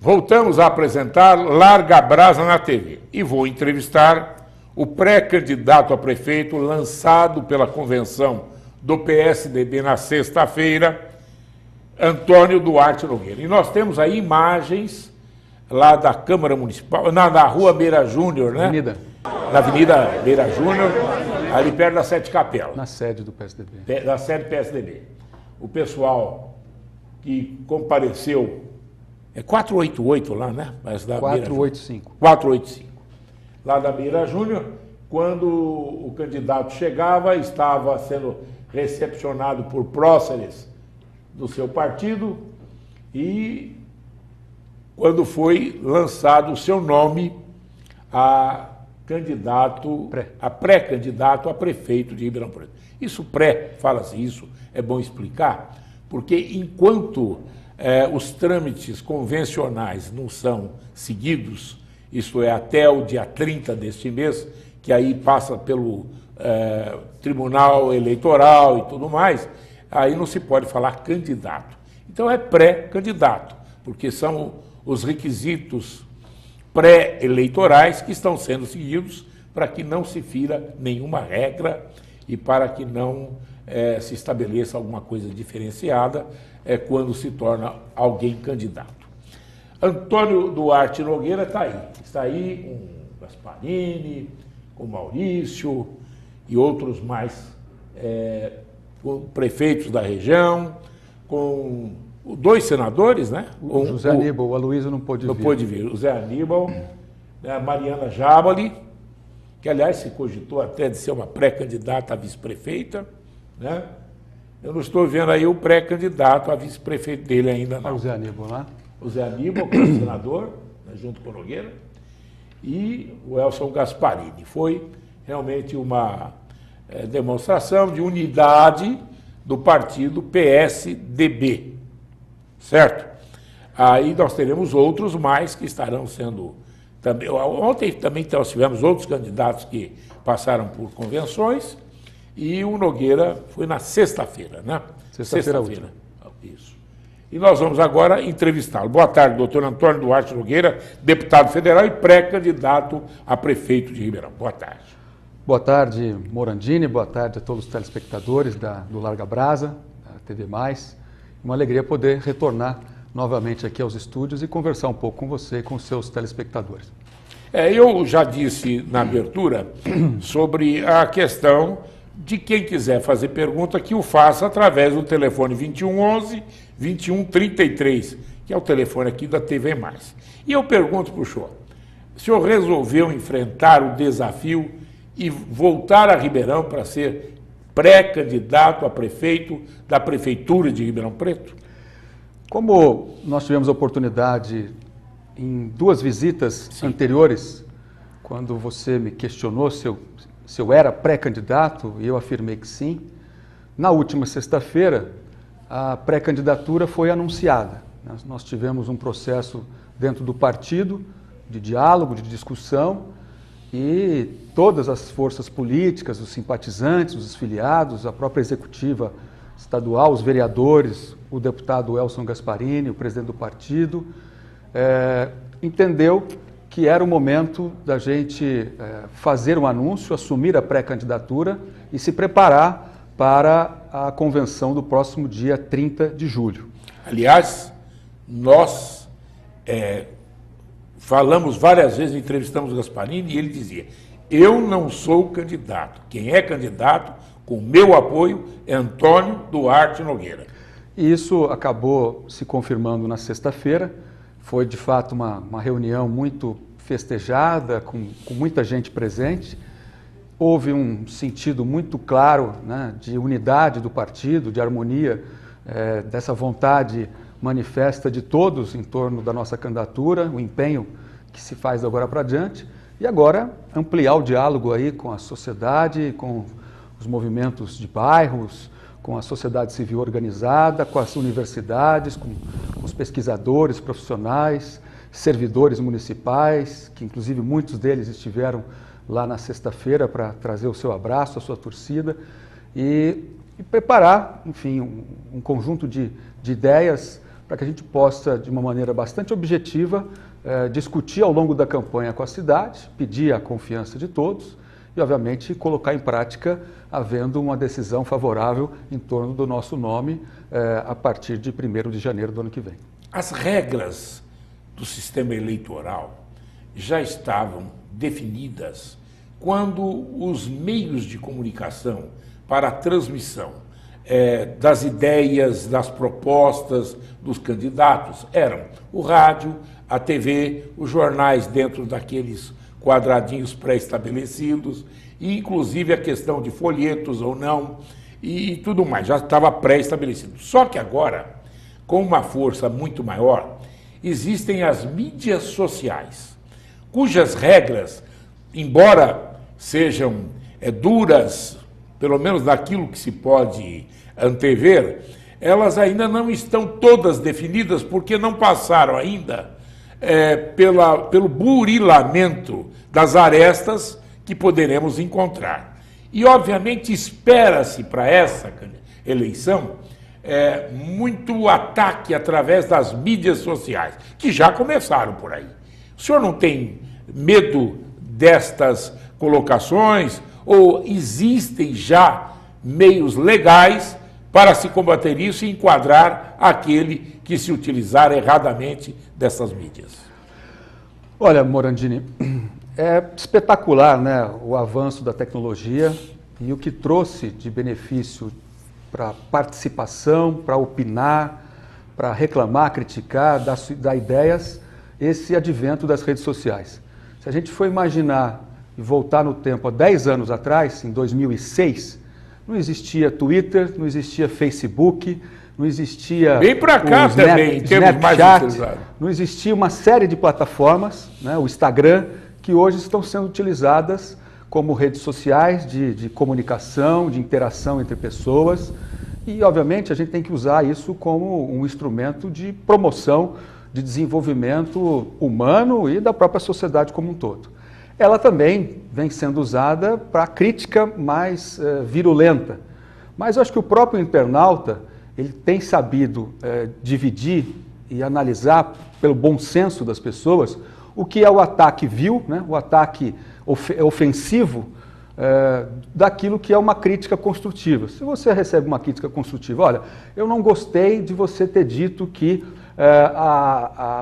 Voltamos a apresentar Larga Brasa na TV e vou entrevistar o pré-candidato a prefeito lançado pela convenção do PSDB na sexta-feira, Antônio Duarte Nogueira. E nós temos aí imagens lá da Câmara Municipal, na Rua Beira Júnior, né? Na Avenida Beira Júnior, ali perto da Sete Capelas. Na sede do PSDB. Da sede do PSDB. O pessoal que compareceu, é 488 lá, né? Mas da 485. 485. Lá da Beira Júnior, quando o candidato chegava, estava sendo recepcionado por próceres do seu partido e quando foi lançado o seu nome a pré-candidato a prefeito de Ribeirão Preto. Isso fala-se isso, é bom explicar, porque enquanto os trâmites convencionais não são seguidos, isto é, até o dia 30 deste mês, que aí passa pelo Tribunal Eleitoral e tudo mais, aí não se pode falar candidato. Então é pré-candidato, porque são os requisitos pré-eleitorais que estão sendo seguidos para que não se fira nenhuma regra e para que não se estabeleça alguma coisa diferenciada quando se torna alguém candidato. Antônio Duarte Nogueira está aí com Gasparini, com Maurício e outros mais com prefeitos da região, com dois senadores, né? O José Aníbal, o Aloysio não pôde vir. Não pôde vir. O Zé Aníbal, a Mariana Jabali, que aliás se cogitou até de ser uma pré-candidata a vice-prefeita, né? Eu não estou vendo aí o pré-candidato a vice-prefeito dele ainda não. O Zé Aníbal lá? O Zé Aníbal, que é o senador, né, junto com o Nogueira, e o Elson Gasparini. Foi realmente uma demonstração de unidade do partido PSDB, certo? Aí nós teremos outros mais que estarão sendo também. Ontem também nós tivemos outros candidatos que passaram por convenções e o Nogueira foi na sexta-feira, né? Sexta-feira. Isso. E nós vamos agora entrevistá-lo. Boa tarde, doutor Antônio Duarte Nogueira, deputado federal e pré-candidato a prefeito de Ribeirão. Boa tarde. Boa tarde, Morandini. Boa tarde a todos os telespectadores do Larga Brasa, da TV+. Uma alegria poder retornar novamente aqui aos estúdios e conversar um pouco com você e com os seus telespectadores. Eu já disse na abertura sobre a questão de quem quiser fazer pergunta que o faça através do telefone 2111-2133, que é o telefone aqui da TV+. E eu pergunto para o senhor resolveu enfrentar o desafio e voltar a Ribeirão para ser pré-candidato a prefeito da Prefeitura de Ribeirão Preto? Como nós tivemos a oportunidade em duas visitas anteriores, quando você me questionou se eu era pré-candidato, e eu afirmei que sim, na última sexta-feira a pré-candidatura foi anunciada. Nós tivemos um processo dentro do partido de diálogo, de discussão, e todas as forças políticas, os simpatizantes, os filiados, a própria executiva estadual, os vereadores, o deputado Elson Gasparini, o presidente do partido, entendeu que era o momento da gente fazer um anúncio, assumir a pré-candidatura e se preparar para a convenção do próximo dia 30 de julho. Aliás, nós falamos várias vezes, entrevistamos o Gasparini e ele dizia: eu não sou candidato, quem é candidato, com meu apoio, é Antônio Duarte Nogueira. E isso acabou se confirmando na sexta-feira. Foi, de fato, uma reunião muito festejada, com muita gente presente. Houve um sentido muito claro, né, de unidade do partido, de harmonia, dessa vontade manifesta de todos em torno da nossa candidatura, o empenho que se faz agora para diante, e agora ampliar o diálogo aí com a sociedade, com os movimentos de bairros, com a sociedade civil organizada, com as universidades, com os pesquisadores, profissionais, servidores municipais, que inclusive muitos deles estiveram lá na sexta-feira para trazer o seu abraço, a sua torcida, e preparar, enfim, um conjunto de ideias para que a gente possa, de uma maneira bastante objetiva, discutir ao longo da campanha com a cidade, pedir a confiança de todos e, obviamente, colocar em prática, havendo uma decisão favorável em torno do nosso nome a partir de 1º de janeiro do ano que vem. As regras do sistema eleitoral já estavam definidas quando os meios de comunicação para a transmissão das ideias, das propostas dos candidatos eram o rádio, a TV, os jornais dentro daqueles quadradinhos pré-estabelecidos, e inclusive a questão de folhetos ou não, e tudo mais, já estava pré-estabelecido. Só que agora, com uma força muito maior, existem as mídias sociais, cujas regras, embora sejam duras, pelo menos daquilo que se pode antever, elas ainda não estão todas definidas, porque não passaram ainda pelo burilamento das arestas que poderemos encontrar. E, obviamente, espera-se para essa eleição muito ataque através das mídias sociais, que já começaram por aí. O senhor não tem medo destas colocações, ou existem já meios legais para se combater isso e enquadrar aquele que se utilizar erradamente dessas mídias? Olha, Morandini, é espetacular, né, o avanço da tecnologia e o que trouxe de benefício para participação, para opinar, para reclamar, criticar, dar ideias, esse advento das redes sociais. Se a gente for imaginar e voltar no tempo há 10 anos atrás, em 2006, não existia Twitter, não existia Facebook, não existia bem para cá também, em termos mais utilizados. Não existia uma série de plataformas, né, o Instagram, que hoje estão sendo utilizadas como redes sociais de comunicação, de interação entre pessoas. E, obviamente, a gente tem que usar isso como um instrumento de promoção, de desenvolvimento humano e da própria sociedade como um todo. Ela também vem sendo usada para crítica mais virulenta. Mas eu acho que o próprio internauta ele tem sabido dividir e analisar pelo bom senso das pessoas o que é o ataque vil, né, o ataque ofensivo daquilo que é uma crítica construtiva. Se você recebe uma crítica construtiva, olha, eu não gostei de você ter dito que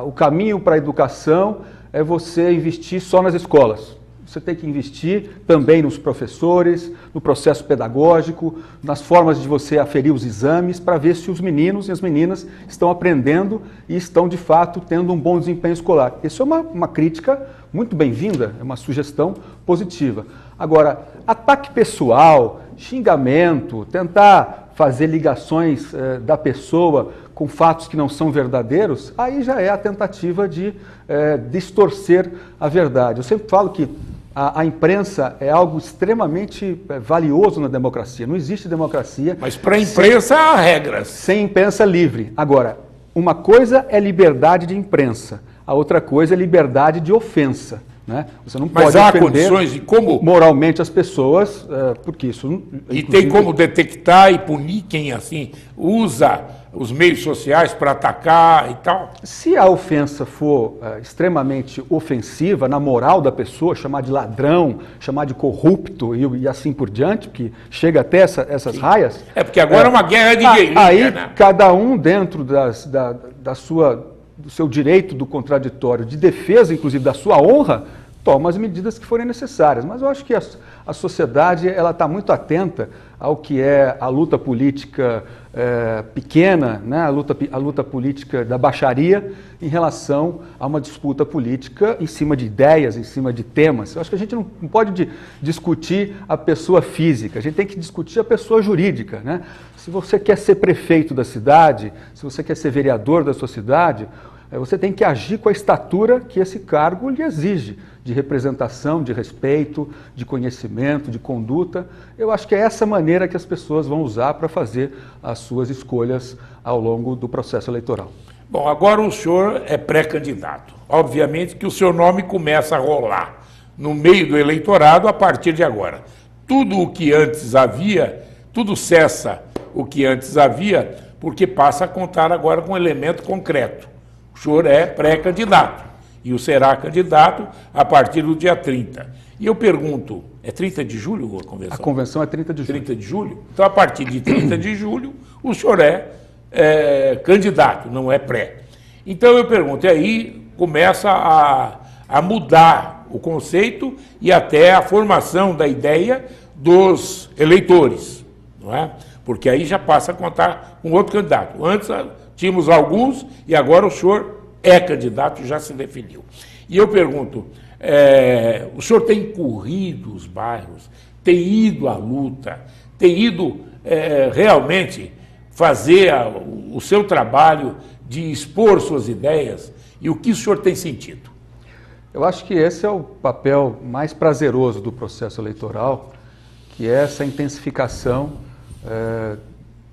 o caminho para a educação é você investir só nas escolas. Você tem que investir também nos professores, no processo pedagógico, nas formas de você aferir os exames, para ver se os meninos e as meninas estão aprendendo e estão, de fato, tendo um bom desempenho escolar. Isso é uma crítica muito bem-vinda, é uma sugestão positiva. Agora, ataque pessoal, xingamento, tentar fazer ligações da pessoa com fatos que não são verdadeiros, aí já é a tentativa de distorcer a verdade. Eu sempre falo que a imprensa é algo extremamente valioso na democracia. Não existe democracia... Mas para a imprensa há regras. Sem imprensa livre. Agora, uma coisa é liberdade de imprensa, a outra coisa é liberdade de ofensa. Né? Você não pode há ofender condições de como moralmente as pessoas, porque isso... E tem como detectar e punir quem assim usa os meios sociais para atacar e tal? Se a ofensa for extremamente ofensiva na moral da pessoa, chamar de ladrão, chamar de corrupto e assim por diante, que chega até essas raias... É porque agora é uma guerra de guerrilha, aí, né? Cada um dentro do seu direito do contraditório, de defesa, inclusive, da sua honra, toma as medidas que forem necessárias. Mas eu acho que a sociedade está muito atenta ao que é a luta política pequena, né? a luta política da baixaria em relação a uma disputa política em cima de ideias, em cima de temas. Eu acho que a gente não pode discutir a pessoa física, a gente tem que discutir a pessoa jurídica. Né? Se você quer ser prefeito da cidade, se você quer ser vereador da sua cidade, você tem que agir com a estatura que esse cargo lhe exige, de representação, de respeito, de conhecimento, de conduta. Eu acho que é essa maneira que as pessoas vão usar para fazer as suas escolhas ao longo do processo eleitoral. Bom, agora o senhor é pré-candidato. Obviamente que o seu nome começa a rolar no meio do eleitorado a partir de agora. Tudo o que antes havia, tudo cessa o que antes havia, porque passa a contar agora com um elemento concreto. O senhor é pré-candidato e o será candidato a partir do dia 30. E eu pergunto, é 30 de julho a convenção? A convenção é 30 de julho. 30 de julho? Então, a partir de 30 de julho, o senhor é candidato, não é pré. Então, eu pergunto, e aí começa a mudar o conceito e até a formação da ideia dos eleitores, não é? Porque aí já passa a contar com outro candidato. Antes tínhamos alguns e agora o senhor é candidato, já se definiu. E eu pergunto, o senhor tem corrido os bairros, tem ido à luta, tem ido realmente fazer o seu trabalho de expor suas ideias e o que o senhor tem sentido? Eu acho que esse é o papel mais prazeroso do processo eleitoral, que é essa intensificação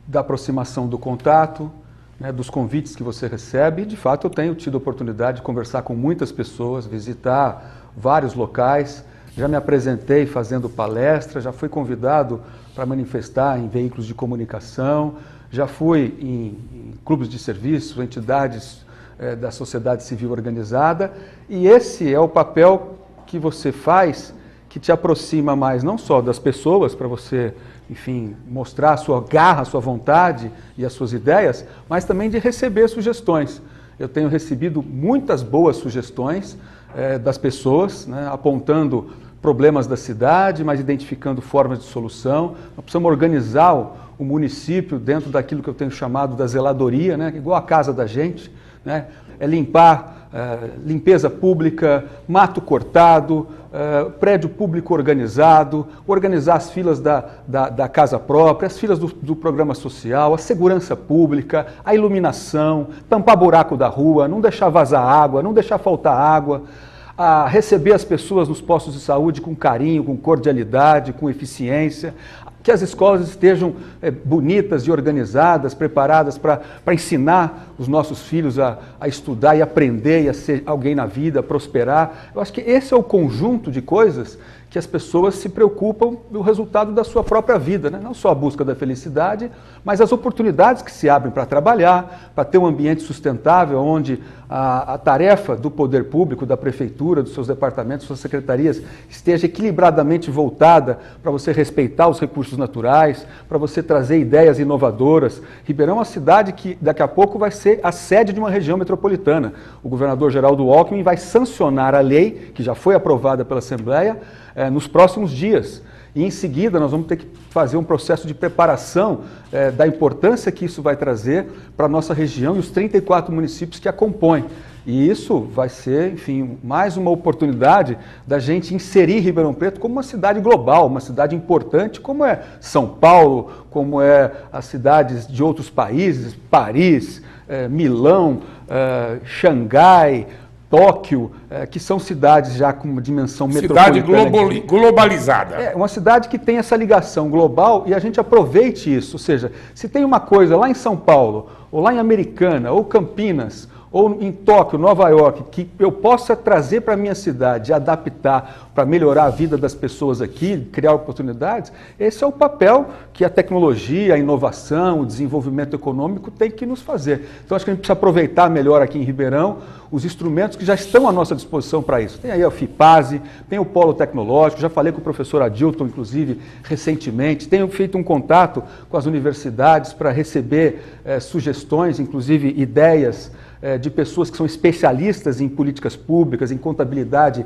da aproximação do contato, né, dos convites que você recebe. E, de fato, eu tenho tido a oportunidade de conversar com muitas pessoas, visitar vários locais, já me apresentei fazendo palestra, já fui convidado para manifestar em veículos de comunicação, já fui em clubes de serviço, entidades da sociedade civil organizada, e esse é o papel que você faz, que te aproxima mais não só das pessoas, para você, enfim, mostrar a sua garra, a sua vontade e as suas ideias, mas também de receber sugestões. Eu tenho recebido muitas boas sugestões das pessoas, né, apontando problemas da cidade, mas identificando formas de solução. Nós precisamos organizar o município dentro daquilo que eu tenho chamado da zeladoria, né, igual a casa da gente, né, é limpar, limpeza pública, mato cortado, prédio público organizado, organizar as filas da casa própria, as filas do programa social, a segurança pública, a iluminação, tampar buraco da rua, não deixar vazar água, não deixar faltar água, a receber as pessoas nos postos de saúde com carinho, com cordialidade, com eficiência, que as escolas estejam bonitas e organizadas, preparadas para ensinar os nossos filhos a estudar e aprender e a ser alguém na vida, a prosperar. Eu acho que esse é o conjunto de coisas que as pessoas se preocupam do resultado da sua própria vida, né? Não só a busca da felicidade, mas as oportunidades que se abrem para trabalhar, para ter um ambiente sustentável, onde a tarefa do poder público, da prefeitura, dos seus departamentos, suas secretarias, esteja equilibradamente voltada para você respeitar os recursos naturais, para você trazer ideias inovadoras. Ribeirão é uma cidade que daqui a pouco vai ser a sede de uma região metropolitana. O governador Geraldo Alckmin vai sancionar a lei, que já foi aprovada pela Assembleia, nos próximos dias. E em seguida nós vamos ter que fazer um processo de preparação da importância que isso vai trazer para a nossa região e os 34 municípios que a compõem. E isso vai ser, enfim, mais uma oportunidade da gente inserir Ribeirão Preto como uma cidade global, uma cidade importante, como é São Paulo, como é as cidades de outros países, Paris, Milão, Xangai, Tóquio, que são cidades já com uma dimensão metropolitana. Cidade globalizada. É uma cidade que tem essa ligação global e a gente aproveite isso. Ou seja, se tem uma coisa lá em São Paulo, ou lá em Americana, ou Campinas, ou em Tóquio, Nova York, que eu possa trazer para a minha cidade, adaptar para melhorar a vida das pessoas aqui, criar oportunidades, esse é o papel que a tecnologia, a inovação, o desenvolvimento econômico tem que nos fazer. Então acho que a gente precisa aproveitar melhor aqui em Ribeirão os instrumentos que já estão à nossa disposição para isso. Tem aí a FIPASE, tem o Polo Tecnológico, já falei com o professor Adilton, inclusive, recentemente, tenho feito um contato com as universidades para receber sugestões, inclusive ideias de pessoas que são especialistas em políticas públicas, em contabilidade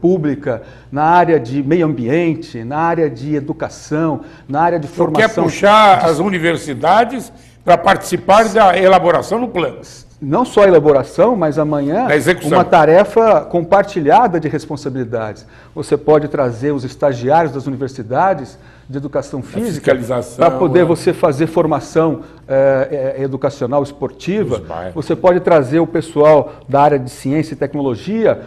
pública, na área de meio ambiente, na área de educação, na área de formação. Quer puxar as universidades para participar da elaboração do plano? Não só a elaboração, mas amanhã uma tarefa compartilhada de responsabilidades. Você pode trazer os estagiários das universidades de educação física para poder você fazer formação educacional esportiva. Você pode trazer o pessoal da área de ciência e tecnologia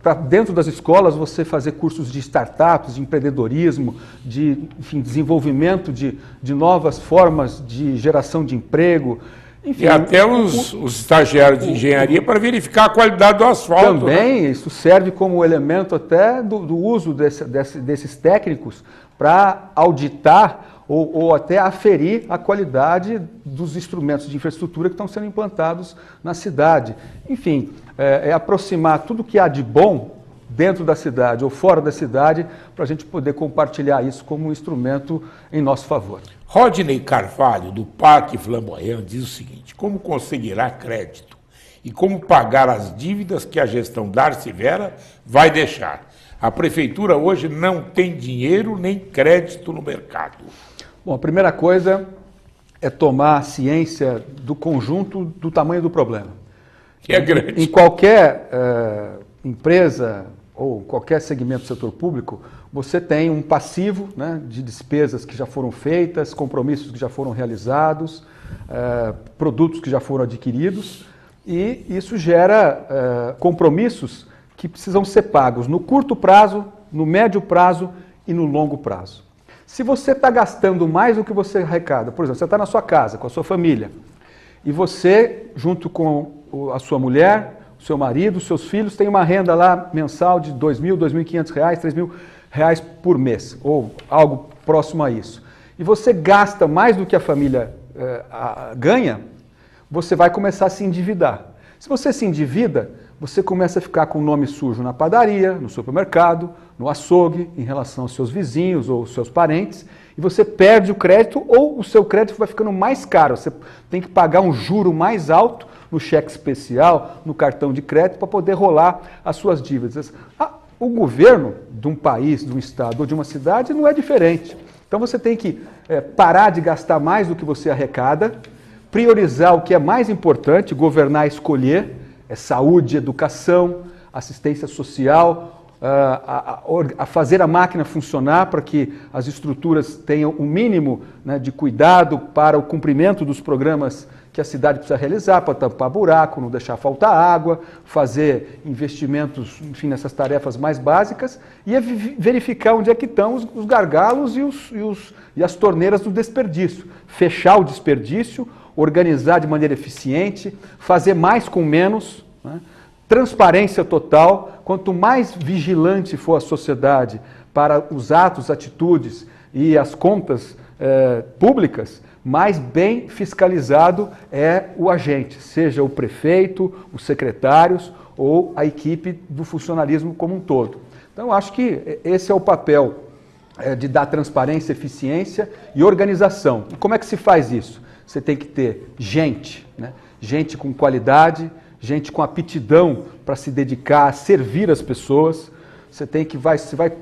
para dentro das escolas você fazer cursos de startups, de empreendedorismo, de desenvolvimento de novas formas de geração de emprego. Enfim, e até os estagiários de engenharia para verificar a qualidade do asfalto. Também, né? Isso serve como elemento até do uso desses técnicos para auditar ou até aferir a qualidade dos instrumentos de infraestrutura que estão sendo implantados na cidade. Enfim, é aproximar tudo que há de bom dentro da cidade ou fora da cidade para a gente poder compartilhar isso como um instrumento em nosso favor. Rodney Carvalho, do Parque Flamboyant, diz o seguinte: como conseguirá crédito e como pagar as dívidas que a gestão Darcy Vera vai deixar? A prefeitura hoje não tem dinheiro nem crédito no mercado. Bom, a primeira coisa é tomar ciência do conjunto do tamanho do problema. Que é grande. Em qualquer empresa ou qualquer segmento do setor público, você tem um passivo, né, de despesas que já foram feitas, compromissos que já foram realizados, produtos que já foram adquiridos, e isso gera compromissos que precisam ser pagos no curto prazo, no médio prazo e no longo prazo. Se você está gastando mais do que você arrecada, por exemplo, você está na sua casa, com a sua família, e você, junto com a sua mulher, o seu marido, os seus filhos, tem uma renda lá mensal de R$2.000, R$2.500, R$3.000 por mês, ou algo próximo a isso. E você gasta mais do que a família ganha, você vai começar a se endividar. Se você se endivida, você começa a ficar com o nome sujo na padaria, no supermercado, no açougue, em relação aos seus vizinhos ou aos seus parentes, e você perde o crédito ou o seu crédito vai ficando mais caro. Você tem que pagar um juro mais alto no cheque especial, no cartão de crédito, para poder rolar as suas dívidas. O governo de um país, de um estado ou de uma cidade não é diferente. Então você tem que parar de gastar mais do que você arrecada, priorizar o que é mais importante, governar e escolher, saúde, educação, assistência social, a fazer a máquina funcionar para que as estruturas tenham o mínimo, né, de cuidado para o cumprimento dos programas que a cidade precisa realizar, para tampar buraco, não deixar faltar água, fazer investimentos, enfim, nessas tarefas mais básicas, e verificar onde é que estão os gargalos e as torneiras do desperdício. Fechar o desperdício, organizar de maneira eficiente, fazer mais com menos, né? Transparência total. Quanto mais vigilante for a sociedade para os atos, atitudes e as contas públicas, mais bem fiscalizado é o agente, seja o prefeito, os secretários ou a equipe do funcionalismo como um todo. Então, acho que esse é o papel de dar transparência, eficiência e organização. E como é que se faz isso? Você tem que ter gente, né? Gente com qualidade, gente com aptidão para se dedicar a servir as pessoas. Você vai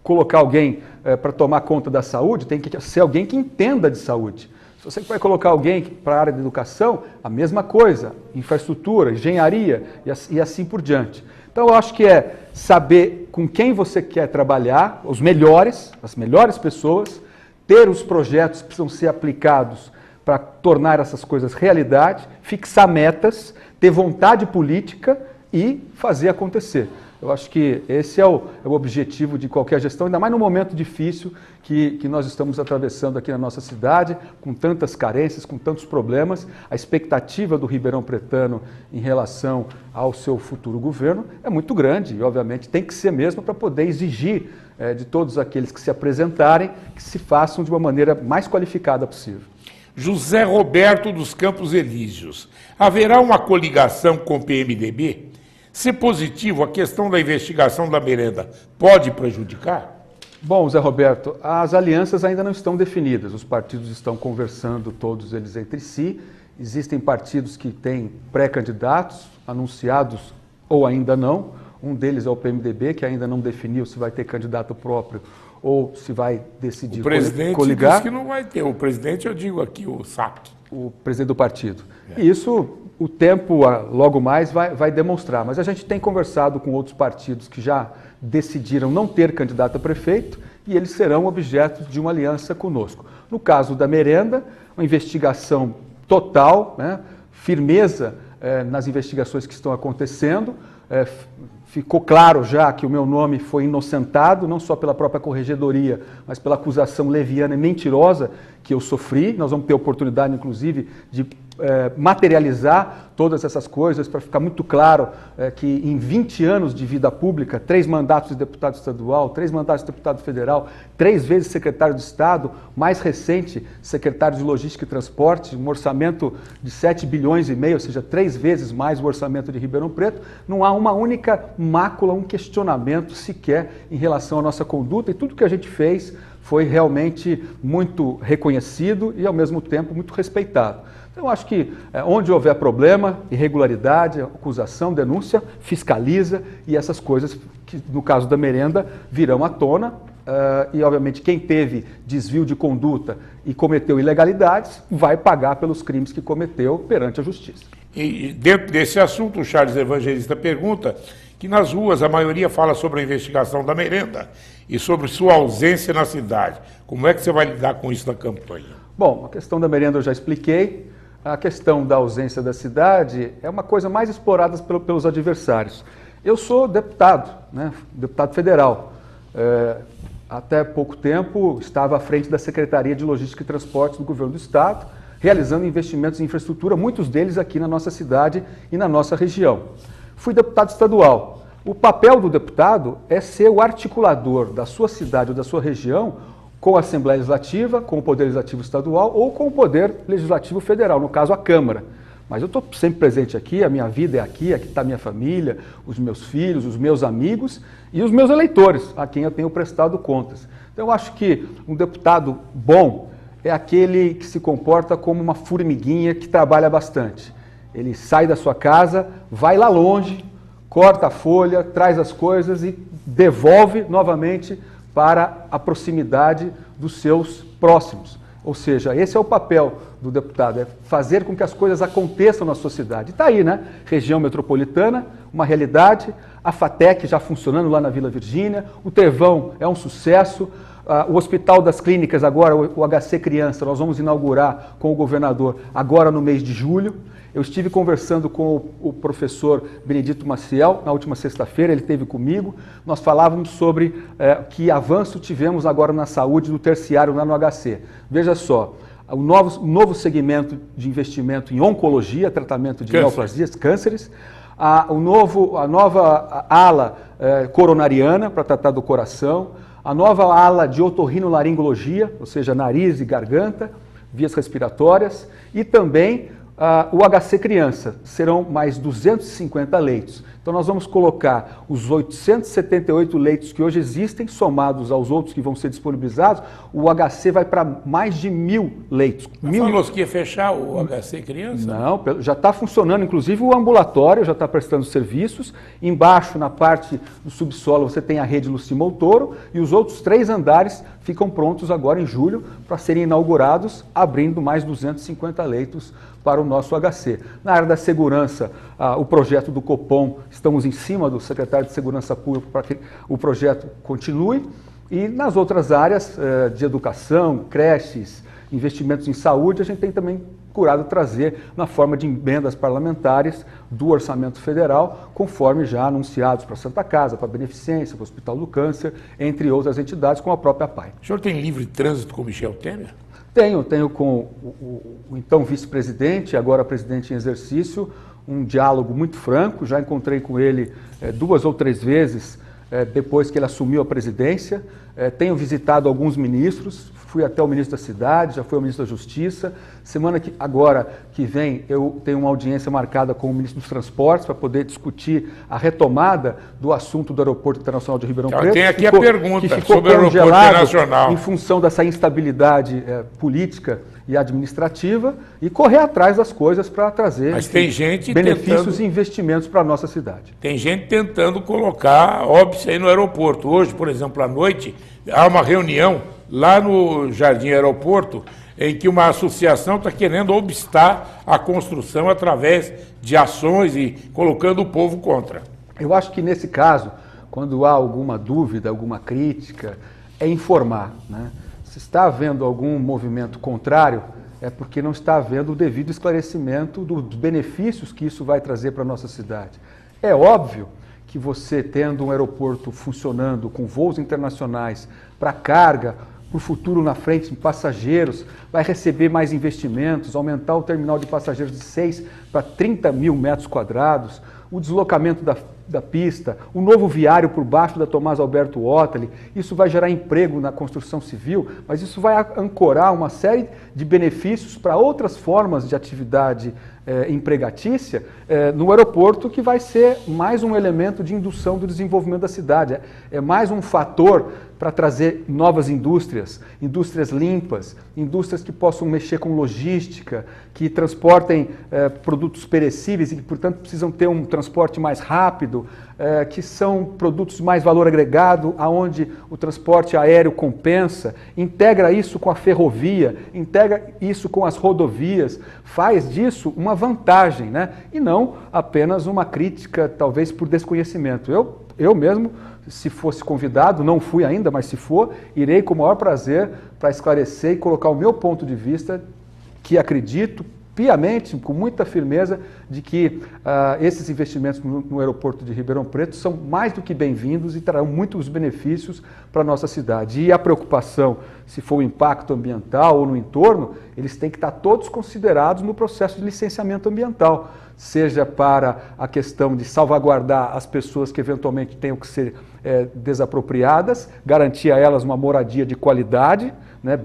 colocar alguém para tomar conta da saúde, tem que ser alguém que entenda de saúde. Se você vai colocar alguém para a área da educação, a mesma coisa, infraestrutura, engenharia e assim por diante. Então eu acho que é saber com quem você quer trabalhar, as melhores pessoas, ter os projetos que precisam ser aplicados para tornar essas coisas realidade, fixar metas, ter vontade política e fazer acontecer. Eu acho que esse é o objetivo de qualquer gestão, ainda mais num momento difícil que nós estamos atravessando aqui na nossa cidade, com tantas carências, com tantos problemas. A expectativa do Ribeirão Pretano em relação ao seu futuro governo é muito grande e, obviamente, tem que ser mesmo para poder exigir de todos aqueles que se apresentarem que se façam de uma maneira mais qualificada possível. José Roberto dos Campos Elíseos. Haverá uma coligação com o PMDB? Se positivo, a questão da investigação da merenda pode prejudicar? Bom, Zé Roberto, as alianças ainda não estão definidas. Os partidos estão conversando, todos eles entre si. Existem partidos que têm pré-candidatos, anunciados ou ainda não. Um deles é o PMDB, que ainda não definiu se vai ter candidato próprio ou se vai decidir coligar. O presidente disse que não vai ter. O presidente, eu digo aqui, o SAC. O presidente do partido. E isso, o tempo, logo mais, vai demonstrar. Mas a gente tem conversado com outros partidos que já decidiram não ter candidato a prefeito e eles serão objeto de uma aliança conosco. No caso da merenda, uma investigação total, né, firmeza nas investigações que estão acontecendo, ficou claro já que o meu nome foi inocentado, não só pela própria corregedoria, mas pela acusação leviana e mentirosa que eu sofri. Nós vamos ter oportunidade, inclusive, de materializar todas essas coisas, para ficar muito claro que em 20 anos de vida pública, 3 mandatos de deputado estadual, 3 mandatos de deputado federal, 3 vezes secretário de Estado, mais recente, secretário de Logística e Transporte, um orçamento de 7 bilhões e meio, ou seja, 3 vezes mais o orçamento de Ribeirão Preto, não há uma única mácula, um questionamento sequer em relação à nossa conduta, e tudo que a gente fez foi realmente muito reconhecido e, ao mesmo tempo, muito respeitado. Então, eu acho que onde houver problema, irregularidade, acusação, denúncia, fiscaliza, e essas coisas, que no caso da merenda, virão à tona. E, obviamente, quem teve desvio de conduta e cometeu ilegalidades vai pagar pelos crimes que cometeu perante a justiça. E dentro desse assunto, o Charles Evangelista pergunta que nas ruas a maioria fala sobre a investigação da merenda e sobre sua ausência na cidade. Como é que você vai lidar com isso na campanha? Bom, a questão da merenda eu já expliquei. A questão da ausência da cidade é uma coisa mais explorada pelos adversários. Eu sou deputado, né, deputado federal. Até pouco tempo estava à frente da Secretaria de Logística e Transportes do Governo do Estado, realizando investimentos em infraestrutura, muitos deles aqui na nossa cidade e na nossa região. Fui deputado estadual. O papel do deputado é ser o articulador da sua cidade ou da sua região com a Assembleia Legislativa, com o Poder Legislativo Estadual ou com o Poder Legislativo Federal, no caso a Câmara. Mas eu estou sempre presente aqui, a minha vida é aqui está a minha família, os meus filhos, os meus amigos e os meus eleitores, a quem eu tenho prestado contas. Então eu acho que um deputado bom é aquele que se comporta como uma formiguinha que trabalha bastante. Ele sai da sua casa, vai lá longe, corta a folha, traz as coisas e devolve novamente para a proximidade dos seus próximos. Ou seja, esse é o papel do deputado, é fazer com que as coisas aconteçam na sua cidade. Está aí, né? Região metropolitana, uma realidade, a FATEC já funcionando lá na Vila Virgínia, o Trevão é um sucesso, o Hospital das Clínicas agora, o HC Criança, nós vamos inaugurar com o governador agora no mês de julho. Eu estive conversando com o professor Benedito Maciel na última sexta-feira, ele esteve comigo. Nós falávamos sobre que avanço tivemos agora na saúde do terciário lá no HC. Veja só, o novo segmento de investimento em oncologia, tratamento de neoplasias, cânceres, a nova ala coronariana para tratar do coração, a nova ala de otorrinolaringologia, ou seja, nariz e garganta, vias respiratórias, e também o HC Criança. Serão mais 250 leitos. Então nós vamos colocar os 878 leitos que hoje existem, somados aos outros que vão ser disponibilizados, o HC vai para mais de 1.000 leitos. Falou que ia fechar o HC Criança? Não, já está funcionando, inclusive o ambulatório já está prestando serviços. Embaixo, na parte do subsolo, você tem a rede Luci Moutoro e os outros 3 andares ficam prontos agora em julho para serem inaugurados, abrindo mais 250 leitos para o nosso HC. Na área da segurança, o projeto do Copom, estamos em cima do secretário de Segurança Pública para que o projeto continue. E nas outras áreas de educação, creches, investimentos em saúde, a gente tem também procurado trazer na forma de emendas parlamentares do Orçamento Federal, conforme já anunciados para a Santa Casa, para a Beneficência, para o Hospital do Câncer, entre outras entidades, como a própria PAI. O senhor tem livre trânsito com Michel Temer? Tenho com o então vice-presidente, agora presidente em exercício, um diálogo muito franco. Já encontrei com ele 2 ou 3 vezes depois que ele assumiu a presidência. Tenho visitado alguns ministros, fui até o ministro da Cidade, já fui ao ministro da Justiça. Semana agora que vem eu tenho uma audiência marcada com o ministro dos Transportes para poder discutir a retomada do assunto do Aeroporto Internacional de Ribeirão Preto. Tem aqui a pergunta sobre o Aeroporto Internacional. Em função dessa instabilidade política e administrativa, e correr atrás das coisas para trazer benefícios e investimentos para a nossa cidade. Tem gente tentando colocar óbice aí no aeroporto. Hoje, por exemplo, à noite, há uma reunião lá no Jardim Aeroporto em que uma associação está querendo obstar a construção através de ações e colocando o povo contra. Eu acho que nesse caso, quando há alguma dúvida, alguma crítica, é informar, né? Se está havendo algum movimento contrário, é porque não está havendo o devido esclarecimento dos benefícios que isso vai trazer para a nossa cidade. É óbvio que você, tendo um aeroporto funcionando com voos internacionais para carga, para o futuro na frente, em passageiros, vai receber mais investimentos, aumentar o terminal de passageiros de 6 para 30 mil metros quadrados, o deslocamento da pista, o novo viário por baixo da Tomás Alberto Ottoli, isso vai gerar emprego na construção civil, mas isso vai ancorar uma série de benefícios para outras formas de atividade empregatícia no aeroporto, que vai ser mais um elemento de indução do desenvolvimento da cidade. É mais um fator para trazer novas indústrias, indústrias limpas, indústrias que possam mexer com logística, que transportem produtos perecíveis e que, portanto, precisam ter um transporte mais rápido, que são produtos de mais valor agregado, aonde o transporte aéreo compensa, integra isso com a ferrovia, integra isso com as rodovias, faz disso uma vantagem, né? E não apenas uma crítica, talvez por desconhecimento. Eu mesmo, se fosse convidado, não fui ainda, mas se for, irei com o maior prazer para esclarecer e colocar o meu ponto de vista, que acredito piamente, com muita firmeza, de que esses investimentos no aeroporto de Ribeirão Preto são mais do que bem-vindos e trarão muitos benefícios para a nossa cidade. E a preocupação, se for o impacto ambiental ou no entorno, eles têm que estar todos considerados no processo de licenciamento ambiental, seja para a questão de salvaguardar as pessoas que eventualmente tenham que ser desapropriadas, garantir a elas uma moradia de qualidade, né,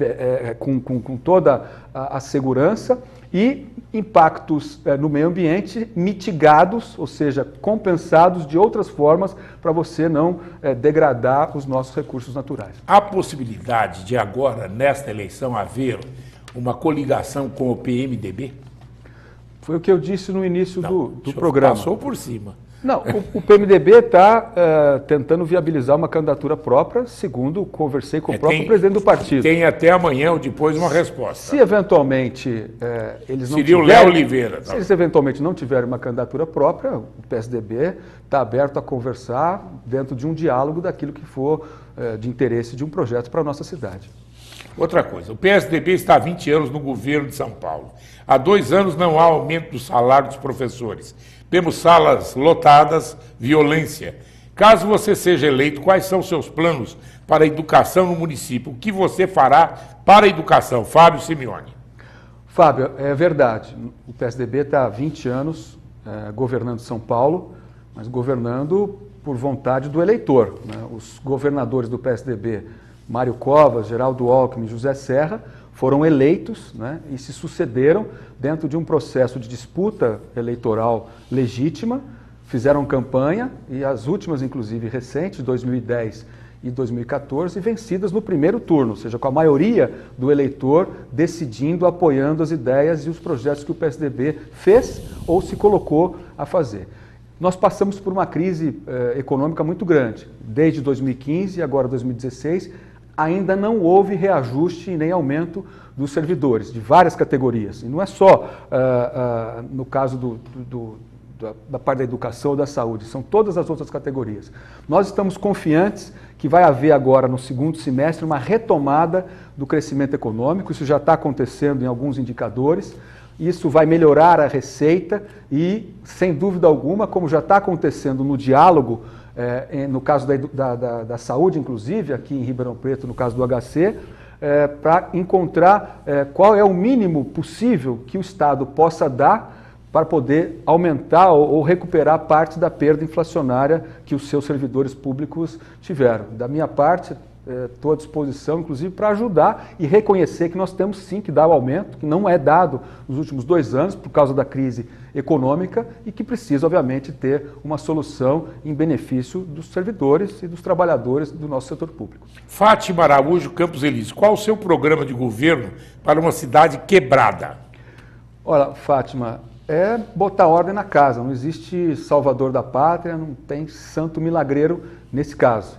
com toda a segurança, e impactos no meio ambiente mitigados, ou seja, compensados de outras formas, para você não degradar os nossos recursos naturais. Há possibilidade de agora, nesta eleição, haver uma coligação com o PMDB? Foi o que eu disse no início do programa. Passou por cima. Não, o PMDB está tentando viabilizar uma candidatura própria, segundo conversei com o próprio presidente do partido. Tem até amanhã ou depois uma resposta. Se eventualmente eles não Seria o Léo Oliveira. Se eles eventualmente não tiverem uma candidatura própria, o PSDB está aberto a conversar dentro de um diálogo daquilo que for de interesse de um projeto para a nossa cidade. Outra coisa, o PSDB está há 20 anos no governo de São Paulo. Há 2 anos não há aumento do salário dos professores. Temos salas lotadas, violência. Caso você seja eleito, quais são seus planos para a educação no município? O que você fará para a educação? Fábio Simeone. Fábio, é verdade. O PSDB está há 20 anos governando São Paulo, mas governando por vontade do eleitor, né? Os governadores do PSDB, Mário Covas, Geraldo Alckmin e José Serra, foram eleitos, né, e se sucederam dentro de um processo de disputa eleitoral legítima, fizeram campanha, e as últimas, inclusive recentes, 2010 e 2014, vencidas no primeiro turno, ou seja, com a maioria do eleitor decidindo, apoiando as ideias e os projetos que o PSDB fez ou se colocou a fazer. Nós passamos por uma crise econômica muito grande, desde 2015 e agora 2016, ainda não houve reajuste nem aumento dos servidores, de várias categorias. E não é só no caso da parte da educação ou da saúde, são todas as outras categorias. Nós estamos confiantes que vai haver agora, no segundo semestre, uma retomada do crescimento econômico. Isso já está acontecendo em alguns indicadores. Isso vai melhorar a receita e, sem dúvida alguma, como já está acontecendo no diálogo, no caso da saúde, inclusive, aqui em Ribeirão Preto, no caso do HC, para encontrar qual é o mínimo possível que o Estado possa dar para poder aumentar ou recuperar parte da perda inflacionária que os seus servidores públicos tiveram. Da minha parte, estou à disposição, inclusive, para ajudar e reconhecer que nós temos sim que dar o aumento, que não é dado nos últimos 2 anos por causa da crise econômica e que precisa, obviamente, ter uma solução em benefício dos servidores e dos trabalhadores do nosso setor público. Fátima Araújo, Campos Elíseos, qual o seu programa de governo para uma cidade quebrada? Olha, Fátima, é botar ordem na casa, não existe salvador da pátria, não tem santo milagreiro nesse caso.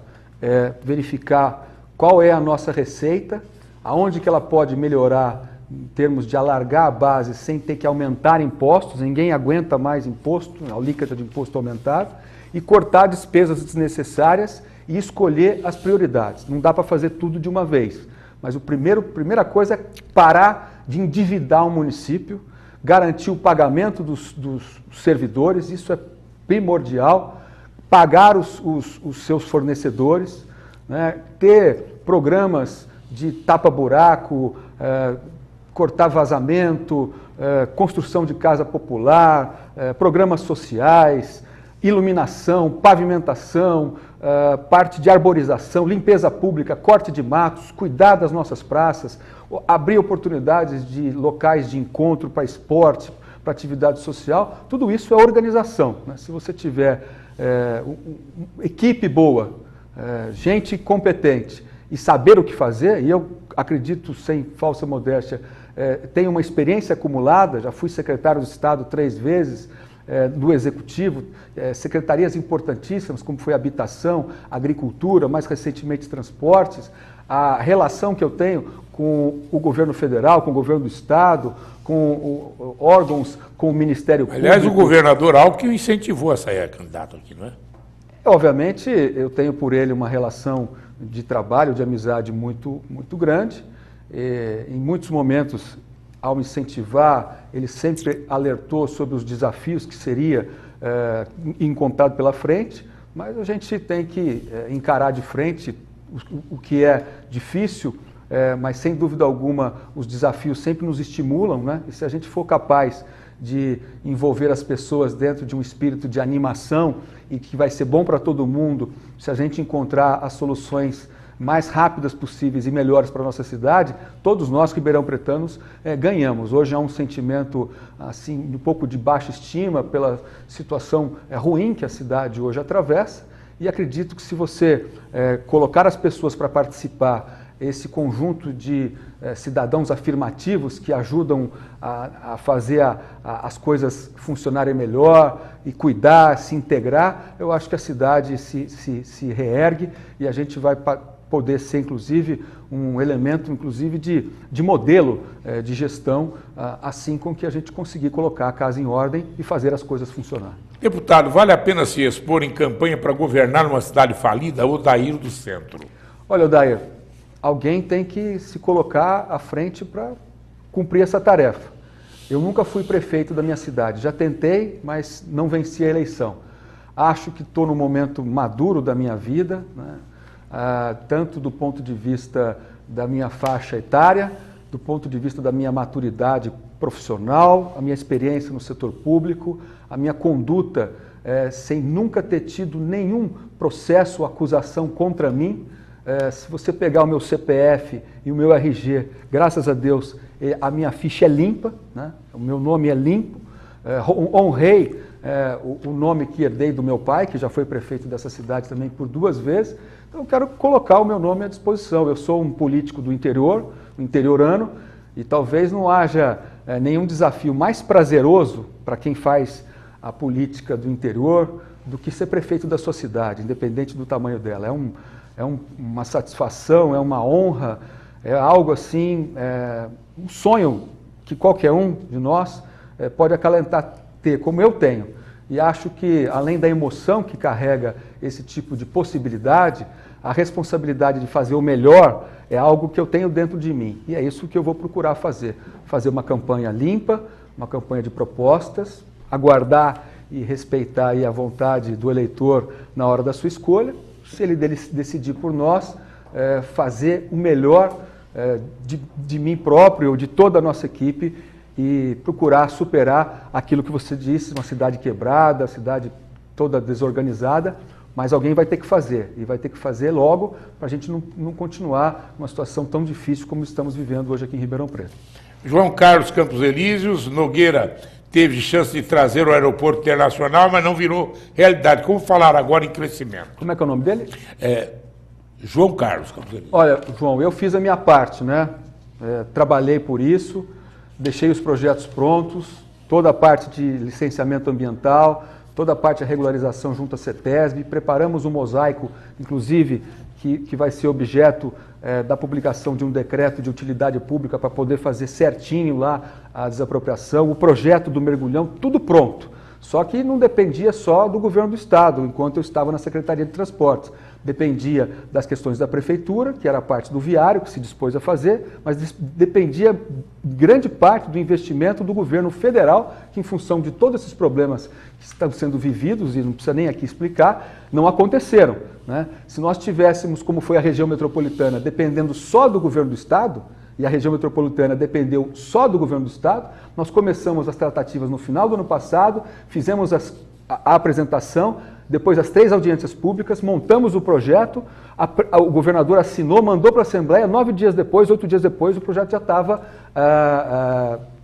Verificar qual é a nossa receita, aonde que ela pode melhorar em termos de alargar a base sem ter que aumentar impostos, ninguém aguenta mais imposto, a alíquota de imposto aumentado, e cortar despesas desnecessárias e escolher as prioridades. Não dá para fazer tudo de uma vez, mas a primeira coisa é parar de endividar o município, garantir o pagamento dos servidores, isso é primordial, pagar os seus fornecedores, né? Ter programas de tapa-buraco, cortar vazamento, construção de casa popular, programas sociais, iluminação, pavimentação, parte de arborização, limpeza pública, corte de matos, cuidar das nossas praças, abrir oportunidades de locais de encontro para esporte, para atividade social. Tudo isso é organização, né? Se você tiver equipe boa, gente competente e saber o que fazer, e eu acredito, sem falsa modéstia, tenho uma experiência acumulada, já fui secretário de Estado 3 vezes, do Executivo, secretarias importantíssimas, como foi Habitação, Agricultura, mais recentemente Transportes, a relação que eu tenho com o governo federal, com o governo do Estado, com órgãos, com o Ministério Público. Aliás, o governador Alckmin incentivou a sair candidato aqui, não é? Obviamente, eu tenho por ele uma relação de trabalho, de amizade muito, muito grande. Em muitos momentos, ao me incentivar, ele sempre alertou sobre os desafios que seria encontrado pela frente, mas a gente tem que encarar de frente o que é difícil, mas sem dúvida alguma os desafios sempre nos estimulam, né? E se a gente for capaz de envolver as pessoas dentro de um espírito de animação e que vai ser bom para todo mundo, se a gente encontrar as soluções mais rápidas possíveis e melhores para a nossa cidade, todos nós, ribeirão-pretanos, ganhamos. Hoje há um sentimento assim, um pouco de baixa estima pela situação ruim que a cidade hoje atravessa, e acredito que se você colocar as pessoas para participar, esse conjunto de cidadãos afirmativos que ajudam a fazer as coisas funcionarem melhor e cuidar, se integrar, eu acho que a cidade se reergue e a gente vai poder ser, inclusive, um elemento, inclusive, de modelo de gestão, assim com que a gente conseguir colocar a casa em ordem e fazer as coisas funcionar. Deputado, vale a pena se expor em campanha para governar numa cidade falida, Odair do Centro? Olha, Odair, alguém tem que se colocar à frente para cumprir essa tarefa. Eu nunca fui prefeito da minha cidade, já tentei, mas não venci a eleição. Acho que estou no momento maduro da minha vida, né? Tanto do ponto de vista da minha faixa etária, do ponto de vista da minha maturidade profissional, a minha experiência no setor público, a minha conduta sem nunca ter tido nenhum processo ou acusação contra mim. Se você pegar o meu CPF e o meu RG, graças a Deus, a minha ficha é limpa, né? O meu nome é limpo, honrei o nome que herdei do meu pai, que já foi prefeito dessa cidade também por 2 vezes, então eu quero colocar o meu nome à disposição. Eu sou um político do interior, um interiorano, e talvez não haja nenhum desafio mais prazeroso para quem faz a política do interior do que ser prefeito da sua cidade, independente do tamanho dela. É uma satisfação, é uma honra, é algo assim, um sonho que qualquer um de nós pode acalentar ter, como eu tenho. E acho que, além da emoção que carrega esse tipo de possibilidade, a responsabilidade de fazer o melhor é algo que eu tenho dentro de mim. E é isso que eu vou procurar fazer. Fazer uma campanha limpa, uma campanha de propostas, aguardar e respeitar aí a vontade do eleitor na hora da sua escolha. Se ele decidir por nós, fazer o melhor de mim próprio ou de toda a nossa equipe e procurar superar aquilo que você disse, uma cidade quebrada, a cidade toda desorganizada, mas alguém vai ter que fazer, e vai ter que fazer logo para a gente não continuar numa situação tão difícil como estamos vivendo hoje aqui em Ribeirão Preto. João Carlos Campos Elíseos, Nogueira teve chance de trazer o aeroporto internacional, mas não virou realidade. Como falar agora em crescimento? Como é que é o nome dele? João Carlos Campos Elíseos. Olha, João, eu fiz a minha parte, né? Trabalhei por isso, deixei os projetos prontos, toda a parte de licenciamento ambiental, toda a parte de regularização junto à CETESB, preparamos um mosaico, inclusive, que vai ser objeto da publicação de um decreto de utilidade pública para poder fazer certinho lá a desapropriação, o projeto do mergulhão, tudo pronto. Só que não dependia só do governo do estado, enquanto eu estava na Secretaria de Transportes. Dependia das questões da prefeitura, que era a parte do viário, que se dispôs a fazer, mas dependia grande parte do investimento do governo federal, que em função de todos esses problemas que estão sendo vividos, e não precisa nem aqui explicar, não aconteceram, né? Se nós tivéssemos, como foi a região metropolitana, dependendo só do governo do estado, e a região metropolitana dependeu só do governo do estado, nós começamos as tratativas no final do ano passado, fizemos a apresentação, depois as 3 audiências públicas, montamos o projeto, o governador assinou, mandou para a Assembleia, 9 dias depois, 8 dias depois, o projeto já estava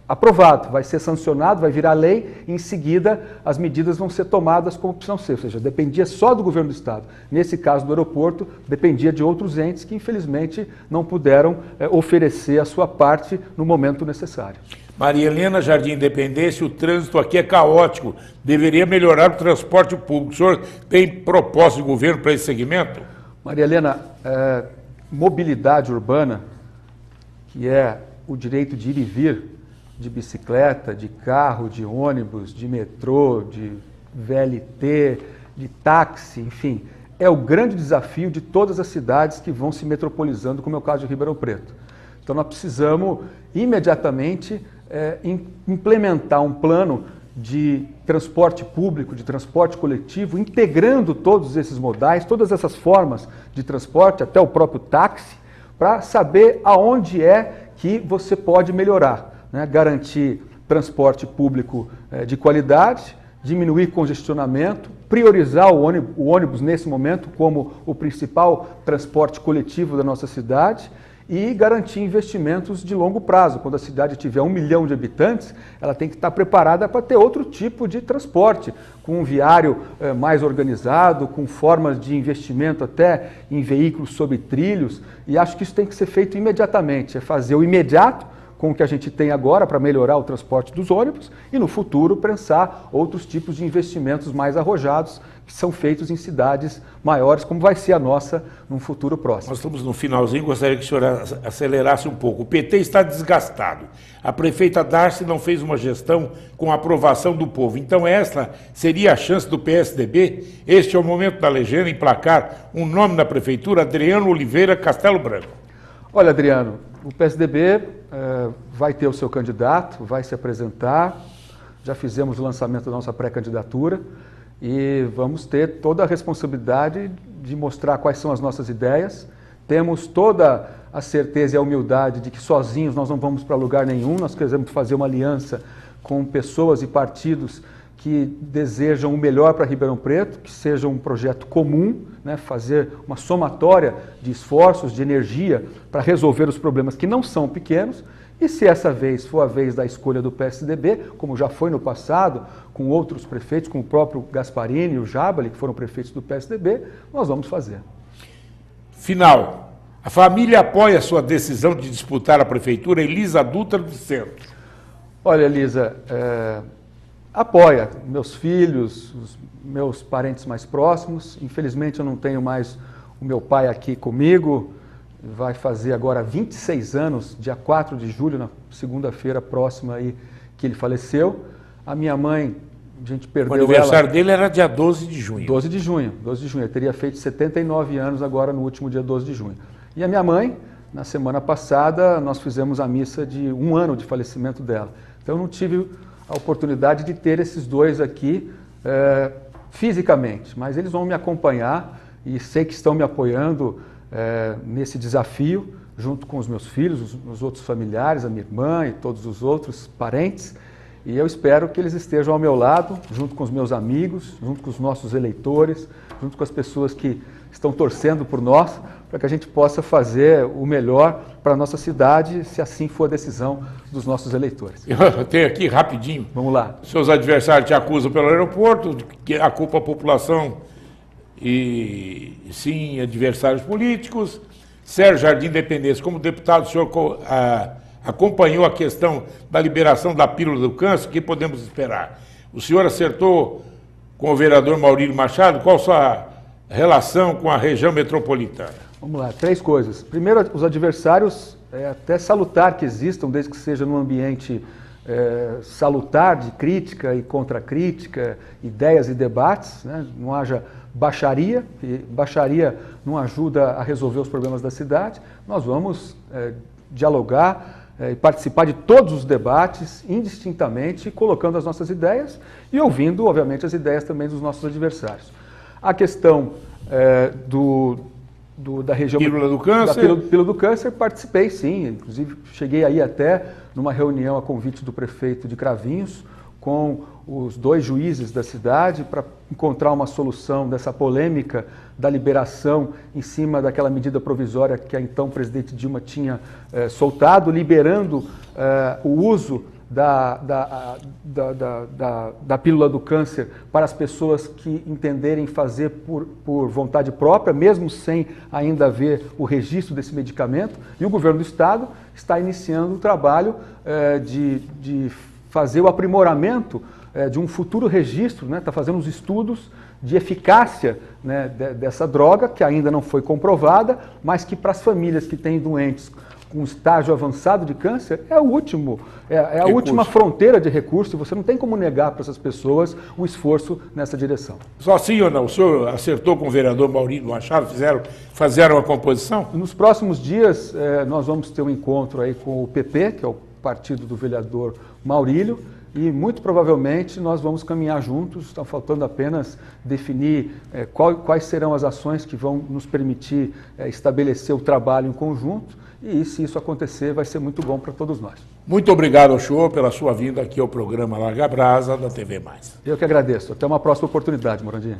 aprovado, vai ser sancionado, vai virar lei, e em seguida as medidas vão ser tomadas como precisam ser, ou seja, dependia só do governo do estado. Nesse caso do aeroporto, dependia de outros entes que infelizmente não puderam oferecer a sua parte no momento necessário. Maria Helena, Jardim Independência, o trânsito aqui é caótico, deveria melhorar o transporte público. O senhor tem proposta de governo para esse segmento? Maria Helena, mobilidade urbana, que é o direito de ir e vir de bicicleta, de carro, de ônibus, de metrô, de VLT, de táxi, enfim, é o grande desafio de todas as cidades que vão se metropolizando, como é o caso de Ribeirão Preto. Então nós precisamos imediatamente implementar um plano de transporte público, de transporte coletivo, integrando todos esses modais, todas essas formas de transporte, até o próprio táxi, para saber aonde é que você pode melhorar, né? Garantir transporte público de qualidade, diminuir congestionamento, priorizar o ônibus nesse momento como o principal transporte coletivo da nossa cidade, e garantir investimentos de longo prazo. Quando a cidade tiver 1 milhão de habitantes, ela tem que estar preparada para ter outro tipo de transporte, com um viário mais organizado, com formas de investimento até em veículos sob trilhos, e acho que isso tem que ser feito imediatamente, é fazer o imediato com o que a gente tem agora para melhorar o transporte dos ônibus e no futuro pensar outros tipos de investimentos mais arrojados que são feitos em cidades maiores, como vai ser a nossa num futuro próximo. Nós estamos no finalzinho, gostaria que o senhor acelerasse um pouco. O PT está desgastado. A prefeita Darcy não fez uma gestão com a aprovação do povo. Então essa seria a chance do PSDB? Este é o momento da legenda emplacar um nome na prefeitura, Adriano Oliveira Castelo Branco. Olha, Adriano, o PSDB vai ter o seu candidato, vai se apresentar, já fizemos o lançamento da nossa pré-candidatura e vamos ter toda a responsabilidade de mostrar quais são as nossas ideias. Temos toda a certeza e a humildade de que sozinhos nós não vamos para lugar nenhum, nós queremos fazer uma aliança com pessoas e partidos que desejam o melhor para Ribeirão Preto, que seja um projeto comum, né, fazer uma somatória de esforços, de energia para resolver os problemas que não são pequenos. E se essa vez for a vez da escolha do PSDB, como já foi no passado, com outros prefeitos, com o próprio Gasparini e o Jabali, que foram prefeitos do PSDB, nós vamos fazer. Final. A família apoia a sua decisão de disputar a prefeitura, Elisa Dutra do Centro. Olha, Elisa, apoia meus filhos, os meus parentes mais próximos. Infelizmente eu não tenho mais o meu pai aqui comigo, vai fazer agora 26 anos, dia 4 de julho, na segunda-feira próxima aí que ele faleceu. A minha mãe, a gente perdeu ela... O aniversário dele era dia 12 de junho. 12 de junho. Ele teria feito 79 anos agora no último dia 12 de junho. E a minha mãe, na semana passada, nós fizemos a missa de 1 ano de falecimento dela. Então eu não tive a oportunidade de ter esses dois aqui fisicamente, mas eles vão me acompanhar e sei que estão me apoiando nesse desafio, junto com os meus filhos, os outros familiares, a minha irmã e todos os outros parentes, e eu espero que eles estejam ao meu lado, junto com os meus amigos, junto com os nossos eleitores, junto com as pessoas que estão torcendo por nós, para que a gente possa fazer o melhor para a nossa cidade, se assim for a decisão dos nossos eleitores. Eu tenho aqui rapidinho. Vamos lá. Seus adversários te acusam pelo aeroporto, que a culpa a população e sim adversários políticos. Sérgio Jardim Independência, como deputado, o senhor acompanhou a questão da liberação da pílula do câncer, o que podemos esperar? O senhor acertou com o vereador Maurílio Machado, qual a sua relação com a região metropolitana? Vamos lá, 3 coisas. Primeiro, os adversários, é até salutar que existam, desde que seja num ambiente salutar de crítica e contracrítica, ideias e debates, né? Não haja baixaria, e baixaria não ajuda a resolver os problemas da cidade. Nós vamos dialogar e participar de todos os debates, indistintamente, colocando as nossas ideias e ouvindo, obviamente, as ideias também dos nossos adversários. A questão da região... Pílula do câncer? Da pílula do câncer, participei sim, inclusive cheguei aí até numa reunião a convite do prefeito de Cravinhos, com os 2 juízes da cidade, para encontrar uma solução dessa polêmica da liberação em cima daquela medida provisória que a então presidente Dilma tinha soltado, liberando o uso da pílula do câncer para as pessoas que entenderem fazer por vontade própria, mesmo sem ainda haver o registro desse medicamento. E o governo do estado está iniciando o trabalho de fazer o aprimoramento de um futuro registro, né? Está fazendo os estudos de eficácia, né, dessa droga, que ainda não foi comprovada, mas que para as famílias que têm doentes com estágio avançado de câncer, é a última fronteira de recurso, e você não tem como negar para essas pessoas o esforço nessa direção. Só sim ou não? O senhor acertou com o vereador Maurílio Machado, fizeram a composição? Nos próximos dias, nós vamos ter um encontro aí com o PP, que é o partido do vereador Maurílio, e muito provavelmente nós vamos caminhar juntos. Está faltando apenas definir quais serão as ações que vão nos permitir estabelecer o trabalho em conjunto, e se isso acontecer vai ser muito bom para todos nós. Muito obrigado ao senhor pela sua vinda aqui ao programa Larga Brasa da TV Mais. Eu que agradeço. Até uma próxima oportunidade, Morandinha.